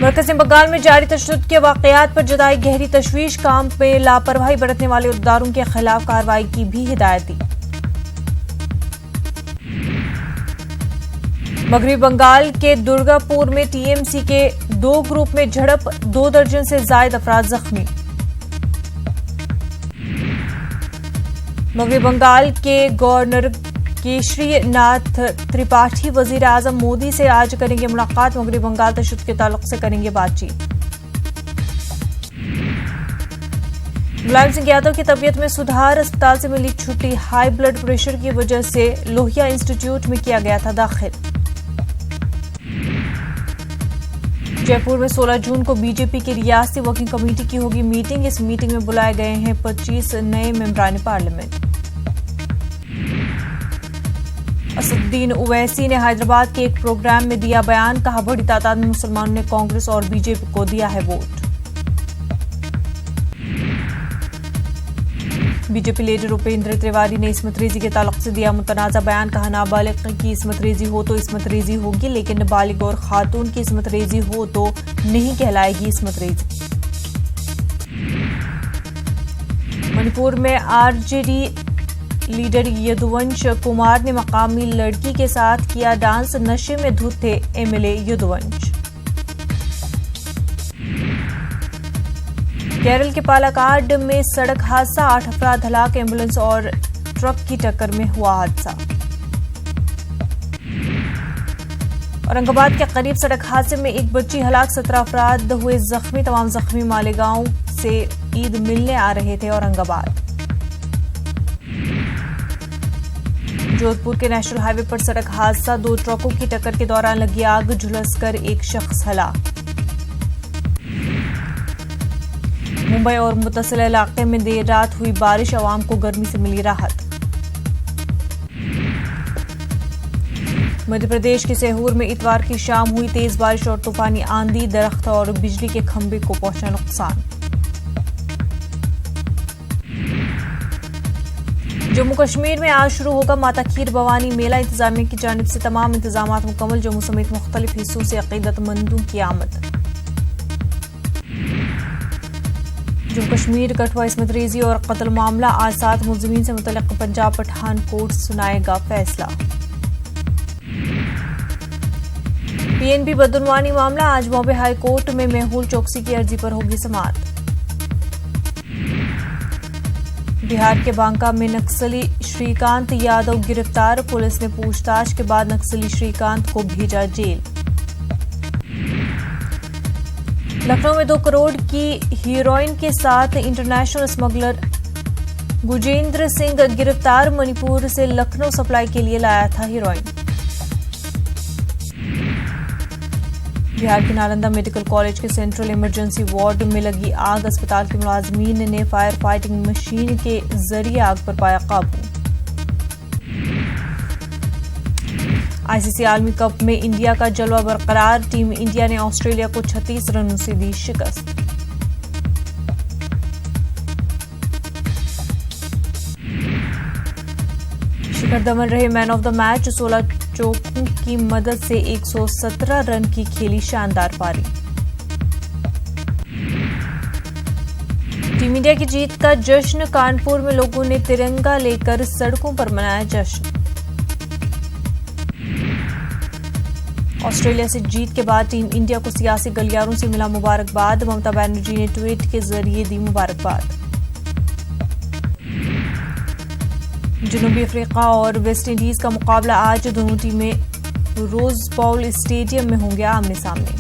मरकज़ी बंगाल में जारी तशद्दुद के वाक़यात पर जताई गहरी तशवीश। काम में लापरवाही बरतने वाले उहदेदारों के खिलाफ कार्रवाई की भी हिदायत दी। मगरबी बंगाल के दुर्गापुर में टीएमसी के 2 ग्रुप में झड़प, 2 दर्जन से जायद अफराद जख्मी। मगरबी बंगाल के गवर्नर केशरी नाथ त्रिपाठी वजीर आजम मोदी से आज करेंगे मुलाकात। मगरबी बंगाल तशद्दुद के ताल्लुक से करेंगे बातचीत। मुलायम सिंह यादव की तबीयत में सुधार, अस्पताल से मिली छुट्टी। हाई ब्लड प्रेशर की वजह से लोहिया इंस्टीट्यूट में किया गया था दाखिल। जयपुर में 16 जून को बीजेपी की रियासती वर्किंग कमेटी की होगी मीटिंग। इस मीटिंग में बुलाए गए हैं 25 नए मेंबरान पार्लियामेंट। असदुद्दीन ओवैसी ने हैदराबाद के एक प्रोग्राम में दिया बयान। कहा, बड़ी तादाद में मुसलमानों ने कांग्रेस और बीजेपी को दिया है vote. BJP leader Upendra Tiwari ने इस्मत रेजी के ताल्लुक से दिया मुतनाज़ा बयान। कहा, नाबालिग की इस्मत रेजी हो तो इस्मत रेजी होगी, लेकिन नाबालिग और खातून की इस्मत रेजी हो तो नहीं कहलाएगी इस्मत रेजी। मणिपुर में आरजेडी लीडर यदुवंश कुमार ने मकामी लड़की के साथ किया डांस। नशे में धुत थे एमएलए यदुवंश। केरल के पालाकाड में सड़क हादसा, 8 अफराद हलाक, एम्बुलेंस और ट्रक की टक्कर में हुआ हादसा। औरंगाबाद के करीब सड़क हादसे में एक बच्ची हलाक, 17 अफराद हुए जख्मी। तमाम जख्मी मालेगांव से ईद मिलने आ रहे थे औरंगाबाद। जोधपुर के नेशनल हाईवे पर सड़क हादसा, 2 ट्रकों की टक्कर के दौरान लगी आग, झुलसकर एक शख्स हलाक। मुंबई और मुत्तसिला इलाके में देर रात हुई बारिश, अवाम को गर्मी से मिली राहत। मध्य प्रदेश के सीहोर में इतवार की शाम हुई तेज बारिश और तूफानी आंधी, दरख्त और बिजली के खंभे को पहुंचा नुकसान। जम्मू कश्मीर में आज शुरू होगा माता खीर भवानी मेला। इंतजामिया की जानिब से तमाम इंतजामात मुकम्मल। जम्मू समेत मुख्तलिफ हिस्सों से अकीदतमंदों की आमद। जम्मू कश्मीर कठुआ इस्मत रेजी और कत्ल मामला, आज 7 मुलजिमीन से मुतल्लिक पंजाब पठान कोर्ट सुनाएगा फैसला। पीएनबी बदउनवानी मामला, आज बॉम्बे हाई कोर्ट में मेहुल चौकसी की अर्जी पर होगी समाअत। बिहार के बांका में नक्सली श्रीकांत यादव गिरफ्तार, पुलिस ने पूछताछ के बाद नक्सली श्रीकांत को भेजा जेल। लखनऊ में 2 करोड़ की हीरोइन के साथ इंटरनेशनल स्मगलर गुजेंद्र सिंह गिरफ्तार, मणिपुर से लखनऊ सप्लाई के लिए लाया था हीरोइन। बिहार के नालंदा मेडिकल कॉलेज के सेंट्रल इमरजेंसी वार्ड में लगी आग, अस्पताल के मुलाजमीन ने फायर फाइटिंग मशीन के जरिए आग पर पाया काबू। आईसीसी आलमी कप में इंडिया का जलवा बरकरार, टीम इंडिया ने ऑस्ट्रेलिया को 36 रनों से दी शिकस्त। शिखर धवन रहे मैन ऑफ द मैच, 16 चौकों की मदद से 117 रन की खेली शानदार पारी। टीम इंडिया की जीत का जश्न, कानपुर में लोगों ने तिरंगा लेकर सड़कों पर मनाया जश्न। ऑस्ट्रेलिया से जीत के बाद टीम इंडिया को सियासी गलियारों से मिला मुबारकबाद, ममता बनर्जी ने ट्वीट के जरिए दी मुबारकबाद। जनूबी अफ्रीका और वेस्ट इंडीज का मुकाबला आज, दोनों टीमें रोज बाउल स्टेडियम में होंगे आमने सामने।